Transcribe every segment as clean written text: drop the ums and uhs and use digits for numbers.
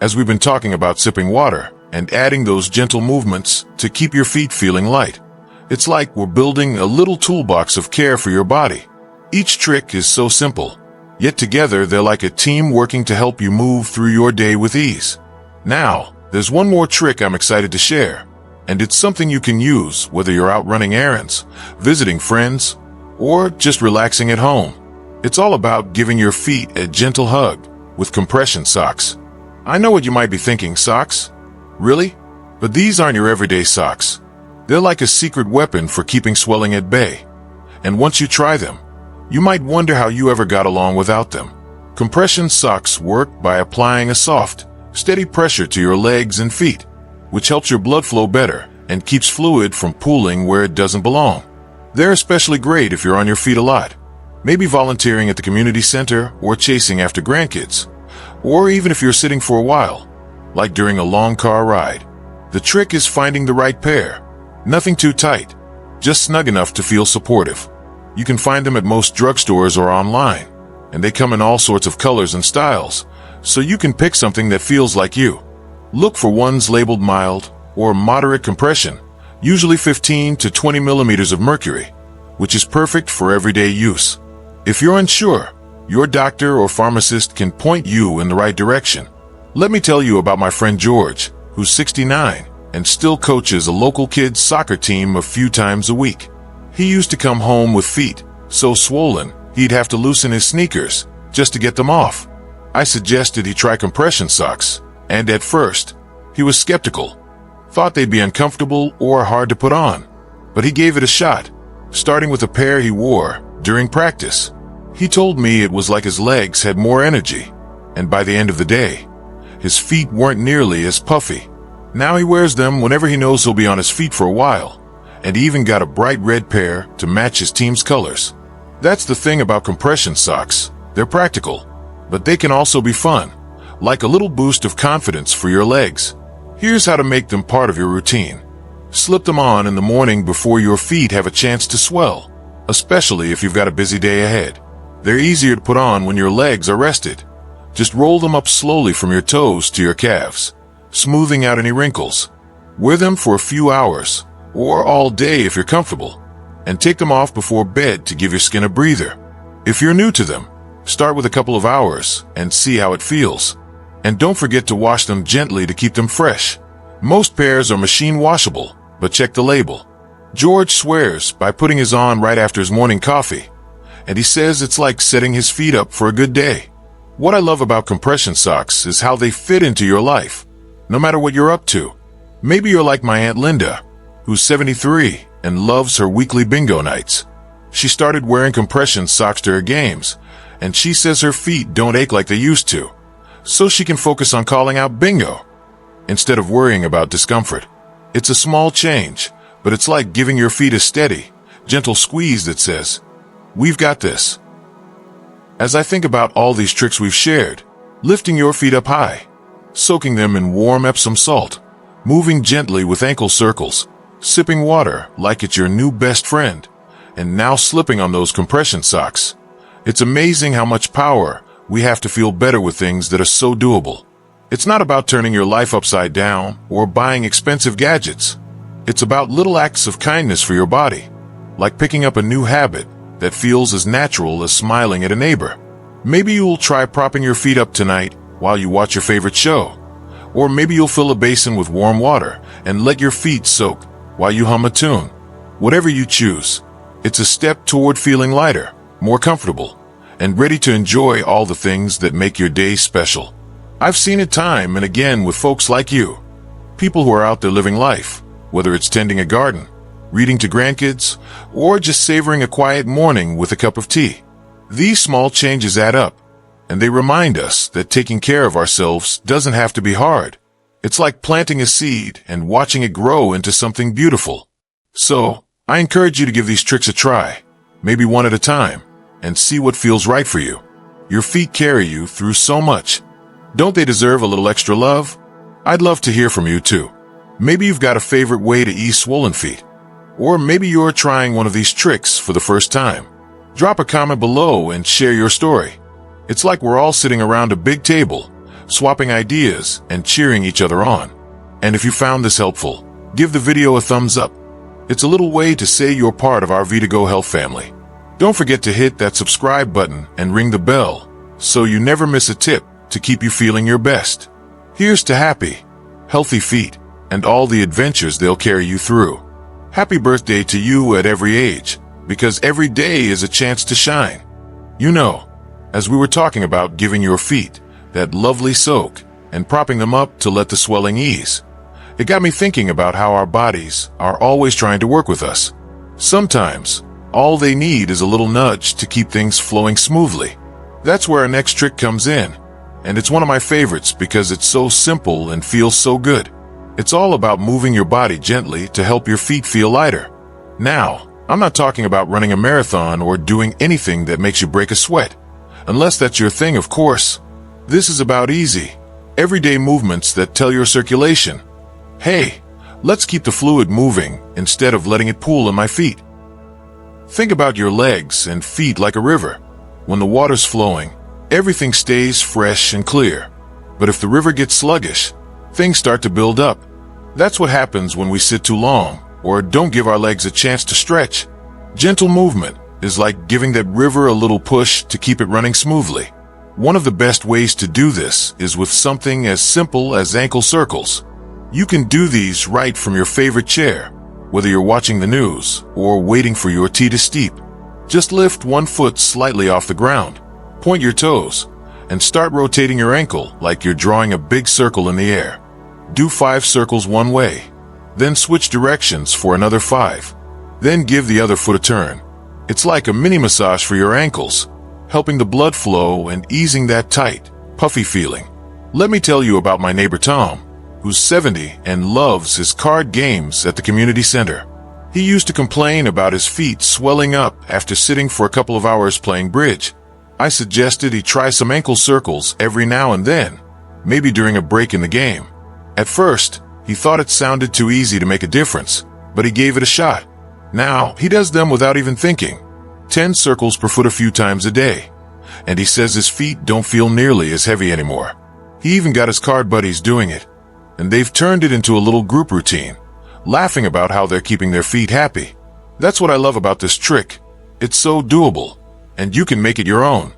as we've been talking about sipping water and adding those gentle movements to keep your feet feeling light. It's like we're building a little toolbox of care for your body. Each trick is so simple, yet together they're like a team working to help you move through your day with ease. Now, there's one more trick I'm excited to share, and it's something you can use whether you're out running errands, visiting friends, or just relaxing at home. It's all about giving your feet a gentle hug with compression socks. I know what you might be thinking, socks? Really? But these aren't your everyday socks. They're like a secret weapon for keeping swelling at bay. And once you try them, you might wonder how you ever got along without them. Compression socks work by applying a soft, steady pressure to your legs and feet, which helps your blood flow better and keeps fluid from pooling where it doesn't belong. They're especially great if you're on your feet a lot, maybe volunteering at the community center or chasing after grandkids, or even if you're sitting for a while, like during a long car ride. The trick is finding the right pair. Nothing too tight, just snug enough to feel supportive. You can find them at most drugstores or online, and they come in all sorts of colors and styles, so you can pick something that feels like you. Look for ones labeled mild or moderate compression, usually 15 to 20 millimeters of mercury, which is perfect for everyday use. If you're unsure, your doctor or pharmacist can point you in the right direction. Let me tell you about my friend George, who's 69 and still coaches a local kids' soccer team a few times a week. He used to come home with feet so swollen he'd have to loosen his sneakers just to get them off. I suggested he try compression socks, and at first, he was skeptical, thought they'd be uncomfortable or hard to put on. But he gave it a shot, starting with a pair he wore during practice. He told me it was like his legs had more energy, and by the end of the day, his feet weren't nearly as puffy. Now he wears them whenever he knows he'll be on his feet for a while, and he even got a bright red pair to match his team's colors. That's the thing about compression socks. They're practical, but they can also be fun, like a little boost of confidence for your legs. Here's how to make them part of your routine. Slip them on in the morning before your feet have a chance to swell, especially if you've got a busy day ahead. They're easier to put on when your legs are rested. Just roll them up slowly from your toes to your calves, smoothing out any wrinkles. Wear them for a few hours, or all day if you're comfortable, and take them off before bed to give your skin a breather. If you're new to them, start with a couple of hours and see how it feels. And don't forget to wash them gently to keep them fresh. Most pairs are machine washable, but check the label. George swears by putting his on right after his morning coffee, and he says it's like setting his feet up for a good day. What I love about compression socks is how they fit into your life, no matter what you're up to. Maybe you're like my Aunt Linda, who's 73 and loves her weekly bingo nights. She started wearing compression socks to her games, and she says her feet don't ache like they used to, so she can focus on calling out bingo instead of worrying about discomfort. It's a small change, but it's like giving your feet a steady, gentle squeeze that says, "We've got this." As I think about all these tricks we've shared, lifting your feet up high, soaking them in warm Epsom salt, moving gently with ankle circles, sipping water like it's your new best friend, and now slipping on those compression socks. It's amazing how much power we have to feel better with things that are so doable. It's not about turning your life upside down or buying expensive gadgets. It's about little acts of kindness for your body, like picking up a new habit that feels as natural as smiling at a neighbor. Maybe you'll try propping your feet up tonight while you watch your favorite show. Or maybe you'll fill a basin with warm water and let your feet soak while you hum a tune. Whatever you choose, it's a step toward feeling lighter, more comfortable, and ready to enjoy all the things that make your day special. I've seen it time and again with folks like you, people who are out there living life, whether it's tending a garden, reading to grandkids, or just savoring a quiet morning with a cup of tea. These small changes add up, and they remind us that taking care of ourselves doesn't have to be hard. It's like planting a seed and watching it grow into something beautiful. So, I encourage you to give these tricks a try, maybe one at a time, and see what feels right for you. Your feet carry you through so much. Don't they deserve a little extra love? I'd love to hear from you too. Maybe you've got a favorite way to ease swollen feet. Or maybe you're trying one of these tricks for the first time. Drop a comment below and share your story. It's like we're all sitting around a big table, swapping ideas and cheering each other on. And if you found this helpful, give the video a thumbs up. It's a little way to say you're part of our vitagohealth family. Don't forget to hit that subscribe button and ring the bell so you never miss a tip to keep you feeling your best. Here's to happy, healthy feet and all the adventures they'll carry you through. Happy birthday to you at every age, because every day is a chance to shine. You know, as we were talking about giving your feet that lovely soak and propping them up to let the swelling ease, it got me thinking about how our bodies are always trying to work with us. Sometimes, all they need is a little nudge to keep things flowing smoothly. That's where our next trick comes in, and it's one of my favorites because it's so simple and feels so good. It's all about moving your body gently to help your feet feel lighter. Now, I'm not talking about running a marathon or doing anything that makes you break a sweat. Unless that's your thing, of course. This is about easy, everyday movements that tell your circulation, hey, let's keep the fluid moving instead of letting it pool in my feet. Think about your legs and feet like a river. When the water's flowing, everything stays fresh and clear. But if the river gets sluggish, things start to build up. That's what happens when we sit too long or don't give our legs a chance to stretch. Gentle movement is like giving that river a little push to keep it running smoothly. One of the best ways to do this is with something as simple as ankle circles. You can do these right from your favorite chair, whether you're watching the news or waiting for your tea to steep. Just lift one foot slightly off the ground, point your toes, and start rotating your ankle like you're drawing a big circle in the air. Do 5 circles one way, then switch directions for another 5. Then give the other foot a turn. It's like a mini massage for your ankles, helping the blood flow and easing that tight, puffy feeling. Let me tell you about my neighbor Tom, who's 70 and loves his card games at the community center. He used to complain about his feet swelling up after sitting for a couple of hours playing bridge. I suggested he try some ankle circles every now and then, maybe during a break in the game. At first, he thought it sounded too easy to make a difference, but he gave it a shot. Now, he does them without even thinking. 10 circles per foot a few times a day. And he says his feet don't feel nearly as heavy anymore. He even got his card buddies doing it. And they've turned it into a little group routine, laughing about how they're keeping their feet happy. That's what I love about this trick. It's so doable, and you can make it your own.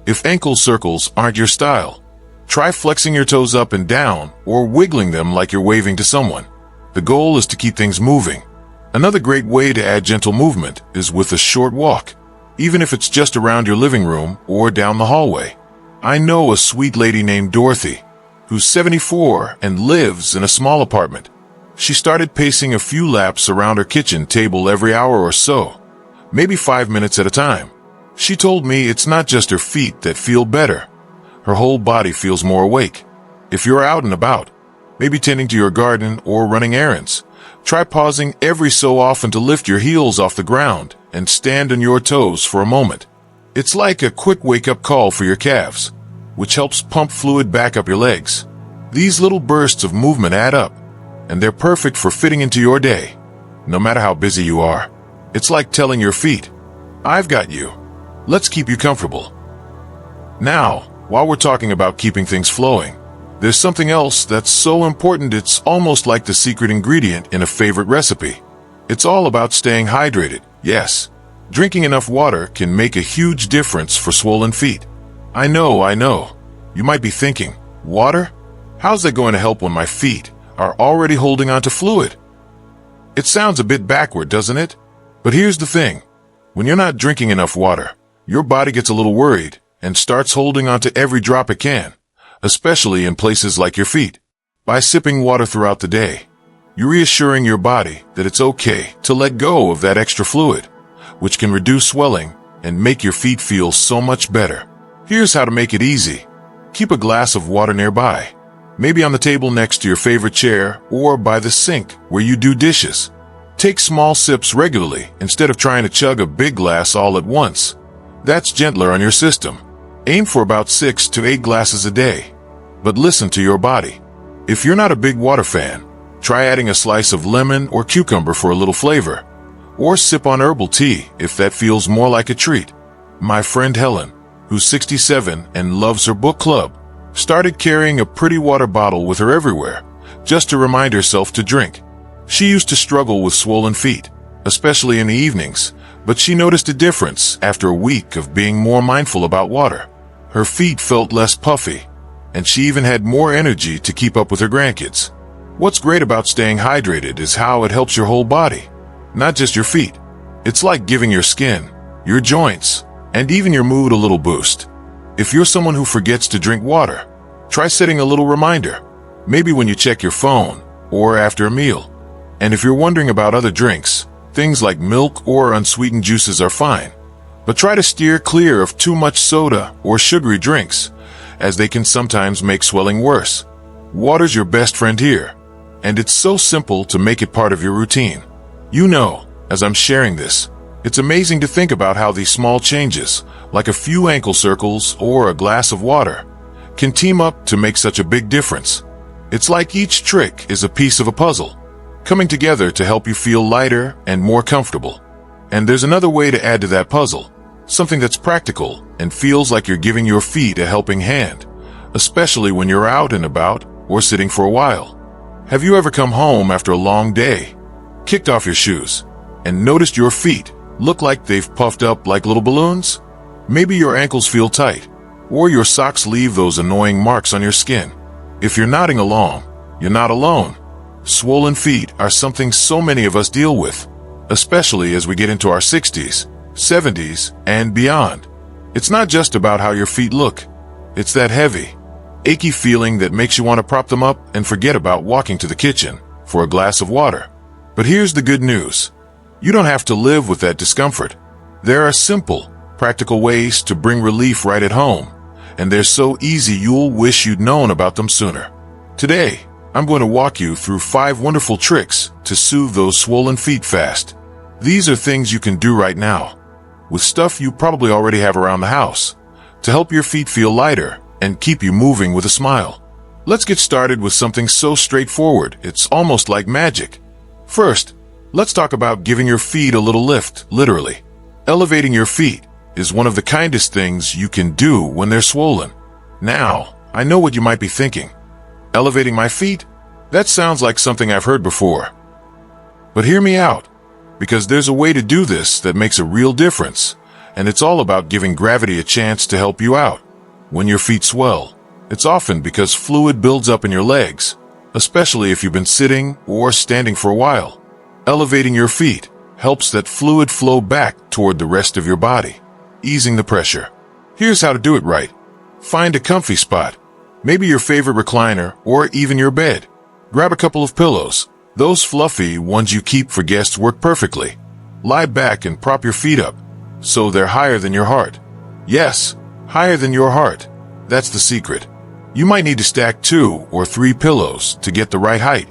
If ankle circles aren't your style, try flexing your toes up and down or wiggling them like you're waving to someone. The goal is to keep things moving. Another great way to add gentle movement is with a short walk, even if it's just around your living room or down the hallway. I know a sweet lady named Dorothy, who's 74 and lives in a small apartment. She started pacing a few laps around her kitchen table every hour or so, maybe 5 minutes at a time. She told me it's not just her feet that feel better. Her whole body feels more awake. If you're out and about, maybe tending to your garden or running errands, try pausing every so often to lift your heels off the ground and stand on your toes for a moment. It's like a quick wake-up call for your calves, which helps pump fluid back up your legs. These little bursts of movement add up, and they're perfect for fitting into your day, no matter how busy you are. It's like telling your feet, I've got you. Let's keep you comfortable. Now, while we're talking about keeping things flowing, there's something else that's so important it's almost like the secret ingredient in a favorite recipe. It's all about staying hydrated. Yes, drinking enough water can make a huge difference for swollen feet. I know. You might be thinking, water? How's that going to help when my feet are already holding onto fluid? It sounds a bit backward, doesn't it? But here's the thing. When you're not drinking enough water, your body gets a little worried and starts holding onto every drop it can, especially in places like your feet. By sipping water throughout the day, you're reassuring your body that it's okay to let go of that extra fluid, which can reduce swelling and make your feet feel so much better. Here's how to make it easy. Keep a glass of water nearby, maybe on the table next to your favorite chair or by the sink where you do dishes. Take small sips regularly instead of trying to chug a big glass all at once. That's gentler on your system. Aim for about 6 to 8 glasses a day. But listen to your body. If you're not a big water fan, try adding a slice of lemon or cucumber for a little flavor. Or sip on herbal tea if that feels more like a treat. My friend Helen, who's 67 and loves her book club, started carrying a pretty water bottle with her everywhere, just to remind herself to drink. She used to struggle with swollen feet, especially in the evenings, but she noticed a difference after a week of being more mindful about water. Her feet felt less puffy, and she even had more energy to keep up with her grandkids. What's great about staying hydrated is how it helps your whole body, not just your feet. It's like giving your skin, your joints, and even your mood a little boost. If you're someone who forgets to drink water, try setting a little reminder, maybe when you check your phone or after a meal. And if you're wondering about other drinks, things like milk or unsweetened juices are fine, but try to steer clear of too much soda or sugary drinks, as they can sometimes make swelling worse. Water's your best friend here, and it's so simple to make it part of your routine. You know, as I'm sharing this, it's amazing to think about how these small changes, like a few ankle circles or a glass of water, can team up to make such a big difference. It's like each trick is a piece of a puzzle, coming together to help you feel lighter and more comfortable. And there's another way to add to that puzzle, something that's practical and feels like you're giving your feet a helping hand, especially when you're out and about or sitting for a while. Have you ever come home after a long day, kicked off your shoes, and noticed your feet look like they've puffed up like little balloons? Maybe your ankles feel tight, or your socks leave those annoying marks on your skin. If you're nodding along, you're not alone. Swollen feet are something so many of us deal with, especially as we get into our 60s, 70s, and beyond. It's not just about how your feet look. It's that heavy, achy feeling that makes you want to prop them up and forget about walking to the kitchen for a glass of water. But here's the good news. You don't have to live with that discomfort. There are simple, practical ways to bring relief right at home, and they're so easy you'll wish you'd known about them sooner. Today, I'm going to walk you through 5 wonderful tricks to soothe those swollen feet fast. These are things you can do right now, with stuff you probably already have around the house, to help your feet feel lighter and keep you moving with a smile. Let's get started with something so straightforward, it's almost like magic. First, let's talk about giving your feet a little lift, literally. Elevating your feet is one of the kindest things you can do when they're swollen. Now, I know what you might be thinking. Elevating my feet? That sounds like something I've heard before. But hear me out, because there's a way to do this that makes a real difference, and it's all about giving gravity a chance to help you out. When your feet swell, it's often because fluid builds up in your legs, especially if you've been sitting or standing for a while. Elevating your feet helps that fluid flow back toward the rest of your body, easing the pressure. Here's how to do it right. Find a comfy spot, maybe your favorite recliner or even your bed. Grab a couple of pillows. Those fluffy ones you keep for guests work perfectly. Lie back and prop your feet up so they're higher than your heart. Yes, higher than your heart. That's the secret. You might need to stack 2 or 3 pillows to get the right height.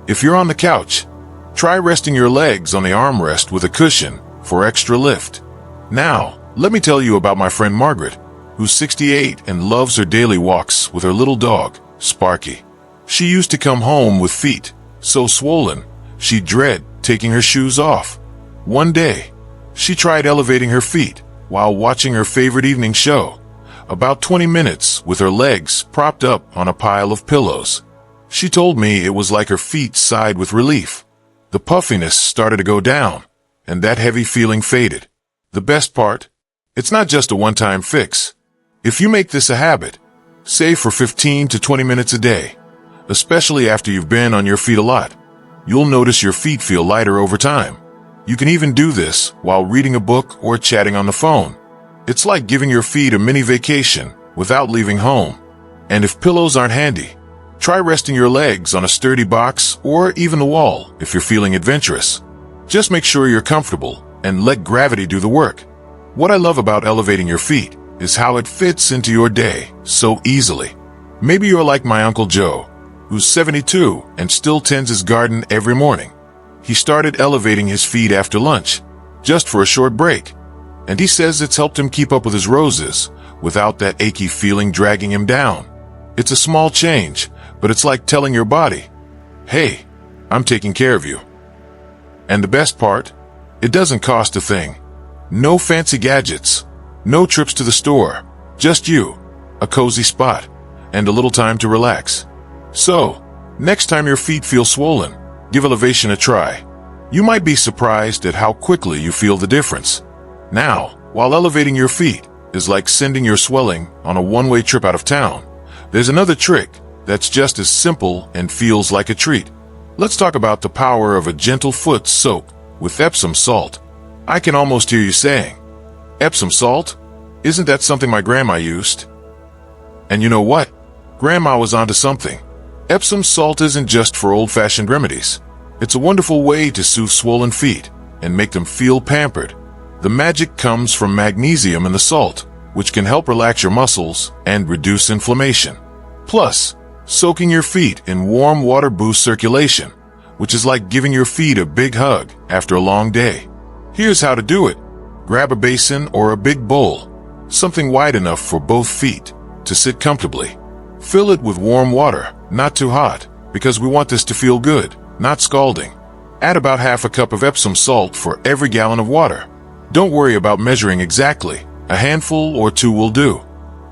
If you're on the couch, try resting your legs on the armrest with a cushion for extra lift. Now, let me tell you about my friend Margaret, who's 68 and loves her daily walks with her little dog, Sparky. She used to come home with feet so swollen, she'd dread taking her shoes off. One day, she tried elevating her feet while watching her favorite evening show, about 20 minutes with her legs propped up on a pile of pillows. She told me it was like her feet sighed with relief. The puffiness started to go down, and that heavy feeling faded. The best part? It's not just a one-time fix. If you make this a habit, say for 15 to 20 minutes a day, especially after you've been on your feet a lot, you'll notice your feet feel lighter over time. You can even do this while reading a book or chatting on the phone. It's like giving your feet a mini vacation without leaving home. And if pillows aren't handy, try resting your legs on a sturdy box or even the wall if you're feeling adventurous. Just make sure you're comfortable and let gravity do the work. What I love about elevating your feet is how it fits into your day so easily. Maybe you're like my Uncle Joe, who's 72 and still tends his garden every morning. He started elevating his feet after lunch, just for a short break, and he says it's helped him keep up with his roses without that achy feeling dragging him down. It's a small change, but it's like telling your body, hey, I'm taking care of you. And the best part? It doesn't cost a thing. No fancy gadgets, no trips to the store, just you, a cozy spot, and a little time to relax. So, next time your feet feel swollen, give elevation a try. You might be surprised at how quickly you feel the difference. Now, while elevating your feet is like sending your swelling on a one-way trip out of town, there's another trick that's just as simple and feels like a treat. Let's talk about the power of a gentle foot soak with Epsom salt. I can almost hear you saying, Epsom salt? Isn't that something my grandma used? And you know what? Grandma was onto something. Epsom salt isn't just for old-fashioned remedies. It's a wonderful way to soothe swollen feet and make them feel pampered. The magic comes from magnesium in the salt, which can help relax your muscles and reduce inflammation. Plus, soaking your feet in warm water boosts circulation, which is like giving your feet a big hug after a long day. Here's how to do it. Grab a basin or a big bowl, something wide enough for both feet to sit comfortably. Fill it with warm water, not too hot, because we want this to feel good, not scalding. Add about half a cup of Epsom salt for every gallon of water. Don't worry about measuring exactly. A handful or two will do.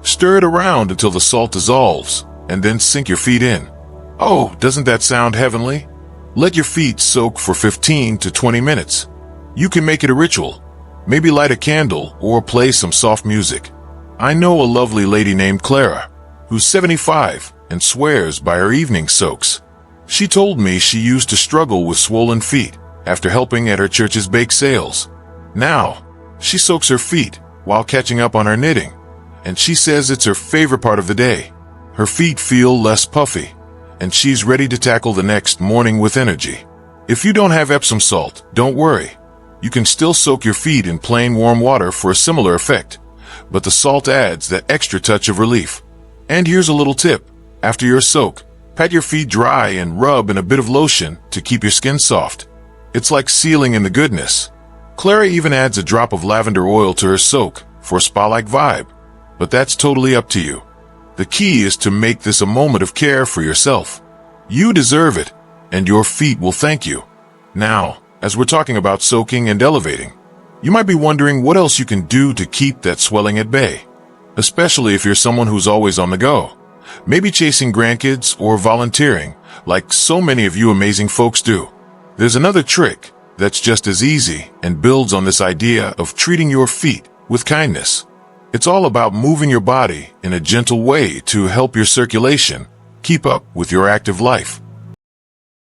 Stir it around until the salt dissolves, and then sink your feet in. Oh, doesn't that sound heavenly? Let your feet soak for 15 to 20 minutes. You can make it a ritual. Maybe light a candle or play some soft music. I know a lovely lady named Clara, who's 75 and swears by her evening soaks. She told me she used to struggle with swollen feet after helping at her church's bake sales. Now, she soaks her feet while catching up on her knitting, and she says it's her favorite part of the day. Her feet feel less puffy, and she's ready to tackle the next morning with energy. If you don't have Epsom salt, don't worry. You can still soak your feet in plain warm water for a similar effect, but the salt adds that extra touch of relief. And here's a little tip. After your soak, pat your feet dry and rub in a bit of lotion to keep your skin soft. It's like sealing in the goodness. Clara even adds a drop of lavender oil to her soak for a spa-like vibe, but that's totally up to you. The key is to make this a moment of care for yourself. You deserve it, and your feet will thank you. Now, as we're talking about soaking and elevating, you might be wondering what else you can do to keep that swelling at bay, especially if you're someone who's always on the go. Maybe chasing grandkids or volunteering, like so many of you amazing folks do. There's another trick that's just as easy and builds on this idea of treating your feet with kindness. It's all about moving your body in a gentle way to help your circulation keep up with your active life.